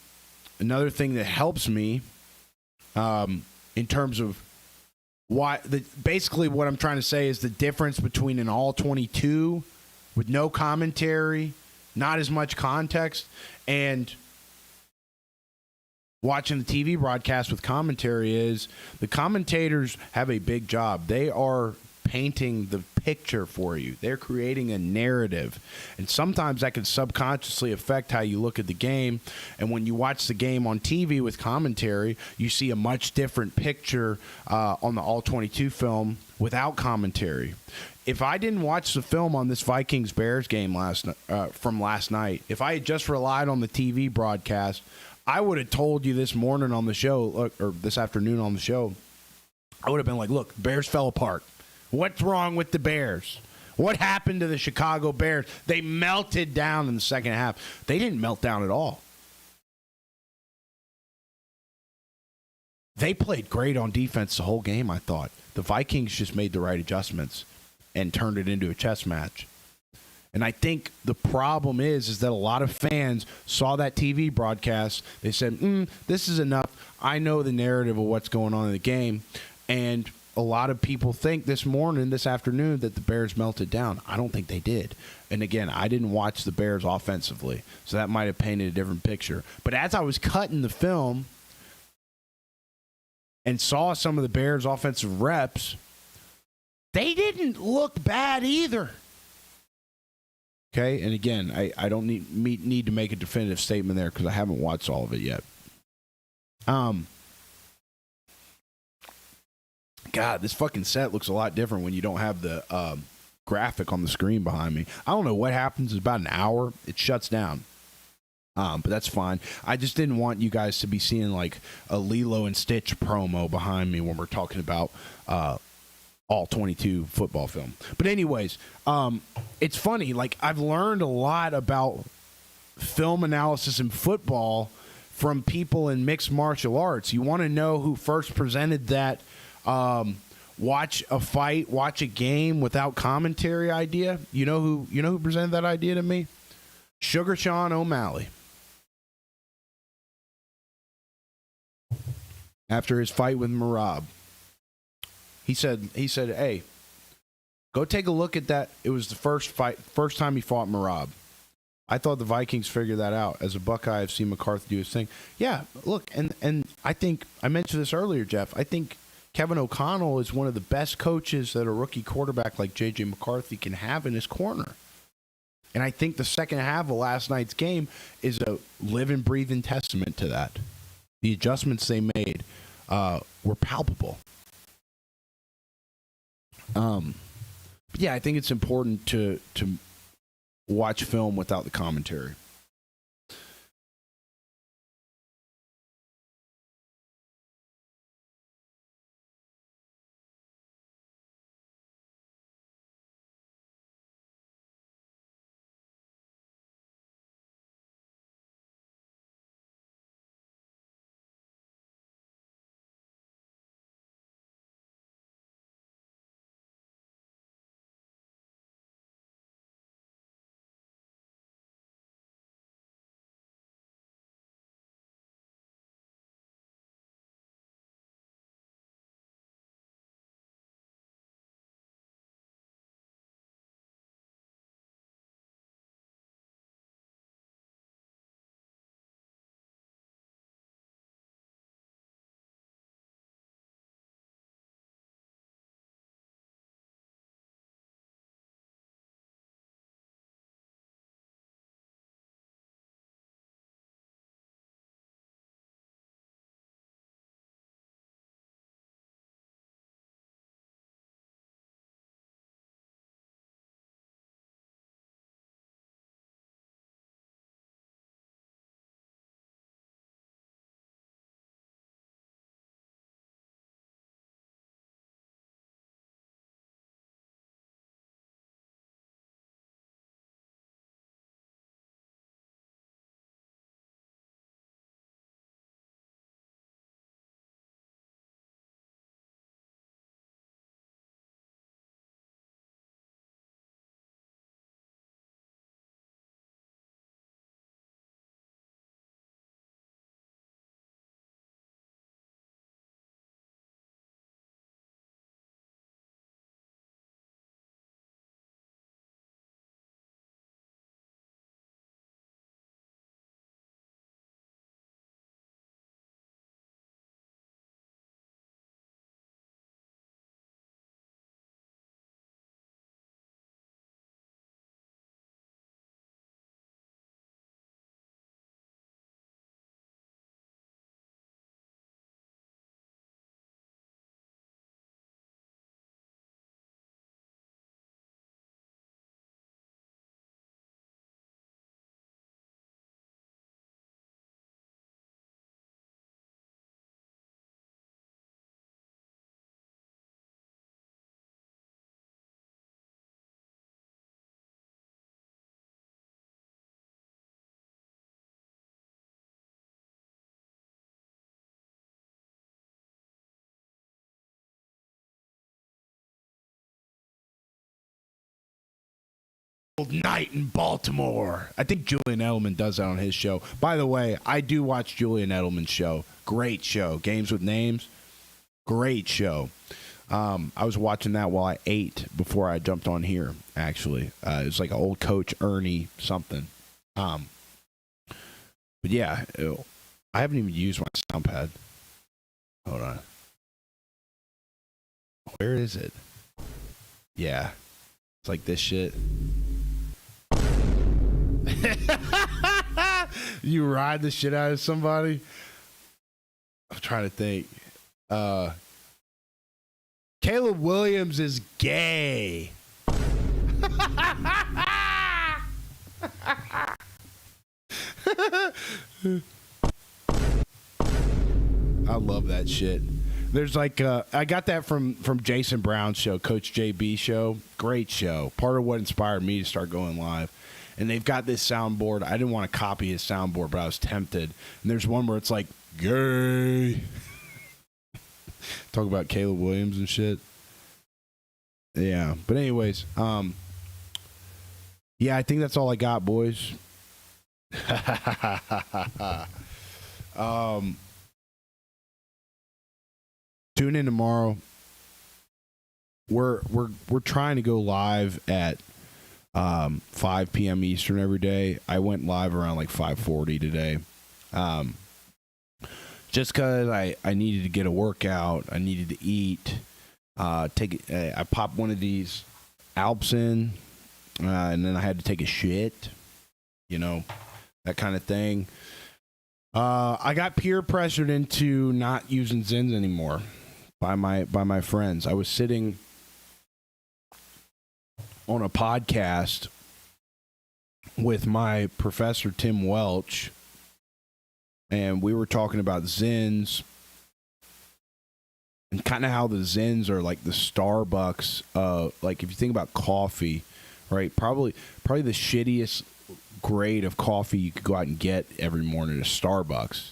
Speaker 1: another thing that helps me in terms of basically what I'm trying to say is the difference between an all 22 with no commentary, not as much context, and watching the TV broadcast with commentary is the commentators have a big job. They are painting the picture for you. They're creating a narrative. And sometimes that can subconsciously affect how you look at the game. And when you watch the game on TV with commentary, you see a much different picture on the All-22 film without commentary. If I didn't watch the film on this Vikings-Bears game from last night, if I had just relied on the TV broadcast, I would have told you this morning on the show, or this afternoon on the show, I would have been like, look, Bears fell apart. What's wrong with the Bears? What happened to the Chicago Bears? They melted down in the second half. They didn't melt down at all. They played great on defense the whole game, I thought. The Vikings just made the right adjustments and turned it into a chess match. And I think the problem is that a lot of fans saw that TV broadcast. They said, this is enough. I know the narrative of what's going on in the game. And a lot of people think this afternoon, that the Bears melted down. I don't think they did. And again, I didn't watch the Bears offensively, so that might have painted a different picture. But as I was cutting the film and saw some of the Bears' offensive reps, they didn't look bad either. Okay, and again, I don't need to make a definitive statement there because I haven't watched all of it yet. God, this fucking set looks a lot different when you don't have the graphic on the screen behind me. I don't know what happens. It's about an hour. It shuts down. But that's fine. I just didn't want you guys to be seeing like a Lilo and Stitch promo behind me when we're talking about all 22 football film. But anyways, it's funny. Like, I've learned a lot about film analysis in football from people in mixed martial arts. You want to know who first presented that watch a fight, watch a game without commentary idea? You know who presented that idea to me? Sugar Sean O'Malley. After his fight with Merab. He said, hey, go take a look at that. It was the first time he fought Merab. I thought the Vikings figured that out. As a Buckeye, I've seen McCarthy do his thing. Yeah, look, and I think, I mentioned this earlier, Jeff, I think Kevin O'Connell is one of the best coaches that a rookie quarterback like J.J. McCarthy can have in his corner. And I think the second half of last night's game is a living, breathing testament to that. The adjustments they made were palpable. But yeah, I think it's important to watch film without the commentary. night in Baltimore. I think Julian Edelman does that on his show. By the way, I do watch Julian Edelman's show. Great show. Games with Names. Great show. I was watching that while I ate before I jumped on here, actually. It was like an old Coach Ernie something. But yeah, I haven't even used my sound pad. Hold on. Where is it? Yeah. It's like this shit. You ride the shit out of somebody? I'm trying to think. Caleb Williams is gay. I love that shit. There's like I got that from Jason Brown's show, Coach JB show. Great show. Part of what inspired me to start going live. And they've got this soundboard. I didn't want to copy his soundboard, but I was tempted. And there's one where it's like, gay. Talk about Caleb Williams and shit. Yeah. But anyways, yeah, I think that's all I got, boys. Tune in tomorrow. We're trying to go live at 5 p.m. Eastern every day. I went live around like 5:40 today. Just because I needed to get a workout. I needed to eat. I popped one of these Alps in, and then I had to take a shit. You know, that kind of thing. I got peer pressured into not using Zins anymore by my friends. I was sitting on a podcast with my professor Tim Welch, and we were talking about Zins and kind of how the Zins are like the Starbucks. Like if you think about coffee, right? Probably the shittiest grade of coffee you could go out and get every morning is Starbucks.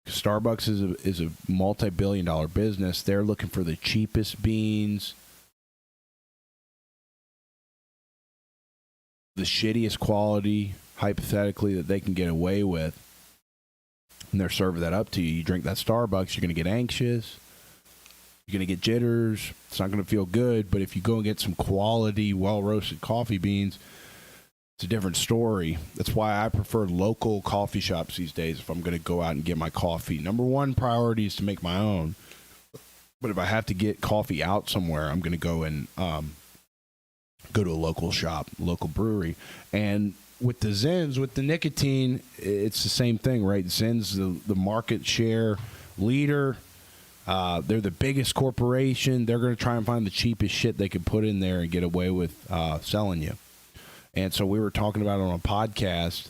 Speaker 1: Starbucks is a multi-billion-dollar business. They're looking for the cheapest beans, the shittiest quality, hypothetically, that they can get away with. And they're serving that up to you. You drink that Starbucks, you're going to get anxious. You're going to get jitters. It's not going to feel good. But if you go and get some quality, well-roasted coffee beans, it's a different story. That's why I prefer local coffee shops these days if I'm going to go out and get my coffee. Number one priority is to make my own. But if I have to get coffee out somewhere, I'm going to go and go to a local shop, local brewery. And with the Zins, with the nicotine, it's the same thing, right? Zins, the market share leader. They're the biggest corporation. They're going to try and find the cheapest shit they can put in there and get away with selling you. And so we were talking about it on a podcast,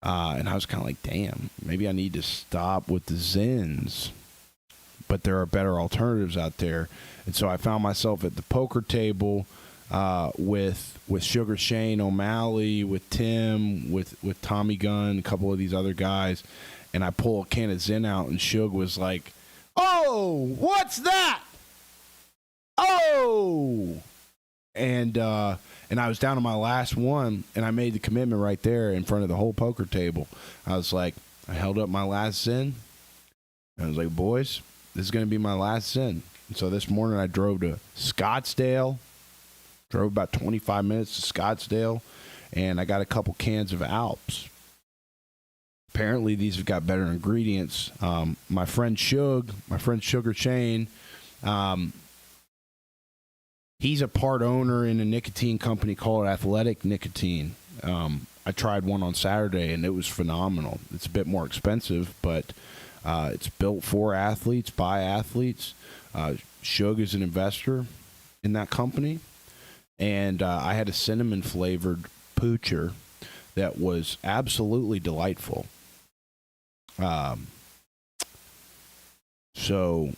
Speaker 1: and I was kind of like, damn, maybe I need to stop with the Zins. But there are better alternatives out there. And so I found myself at the poker table with Sugar Shane O'Malley, with Tim, with Tommy Gunn, a couple of these other guys. And I pull a can of Zin out, and Suge was like, "Oh, what's that? Oh!" And I was down to my last one, and I made the commitment right there in front of the whole poker table. I was like, I held up my last Zin. I was like, boys, this is going to be my last Zin. And so this morning I drove to Scottsdale, drove about 25 minutes to Scottsdale, and I got a couple cans of Alps. Apparently these have got better ingredients. My friend Sugar Shane, he's a part owner in a nicotine company called Athletic Nicotine. I tried one on Saturday, and it was phenomenal. It's a bit more expensive, but it's built for athletes, by athletes. Suge is an investor in that company. And I had a cinnamon-flavored poocher that was absolutely delightful. So...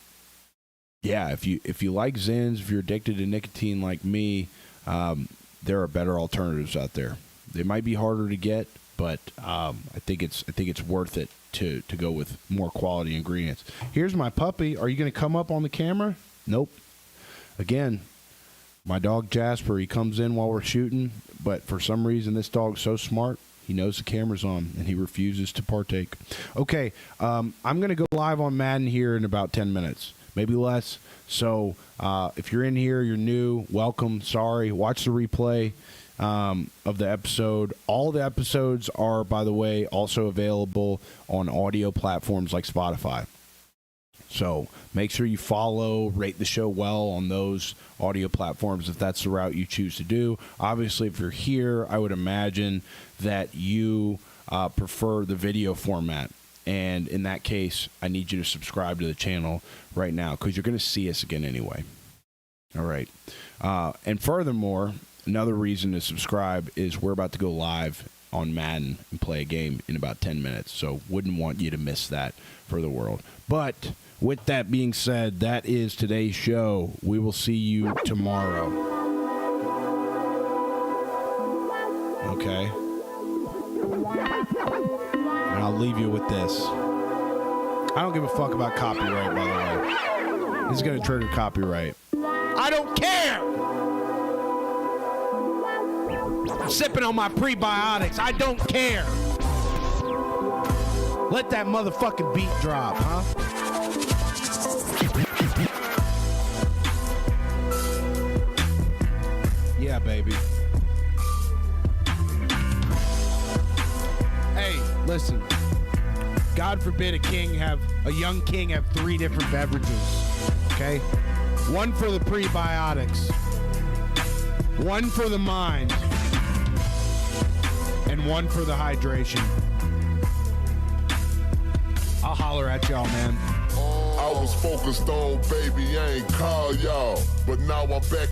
Speaker 1: yeah, if you like Zins, if you're addicted to nicotine like me, there are better alternatives out there. They might be harder to get, but I think it's worth it to go with more quality ingredients. Here's my puppy. Are you going to come up on the camera? Nope. Again, My dog Jasper, he comes in while we're shooting, but for some reason this dog's so smart, he knows the camera's on, and he refuses to partake. Okay, I'm going to go live on Madden here in about 10 minutes, maybe less. So if you're in here, you're new, welcome, sorry. Watch the replay of the episode. All the episodes are, by the way, also available on audio platforms like Spotify. So make sure you follow, rate the show well on those audio platforms if that's the route you choose to do. Obviously, if you're here, I would imagine that you prefer the video format. And in that case, I need you to subscribe to the channel right now because you're going to see us again anyway. All right. And furthermore, another reason to subscribe is we're about to go live on Madden and play a game in about 10 minutes. So wouldn't want you to miss that for the world. But with that being said, that is today's show. We will see you tomorrow. Okay? And I'll leave you with this. I don't give a fuck about copyright, by the way. This is going to trigger copyright. I don't care! I'm sipping on my prebiotics. I don't care. Let that motherfucking beat drop, huh? Yeah, baby. Hey, listen. God forbid a young king have 3 different beverages. Okay? One for the prebiotics, one for the mind, and one for the hydration. I'll holler at y'all, man.
Speaker 2: I was focused on, baby, I ain't call y'all, but now I'm back.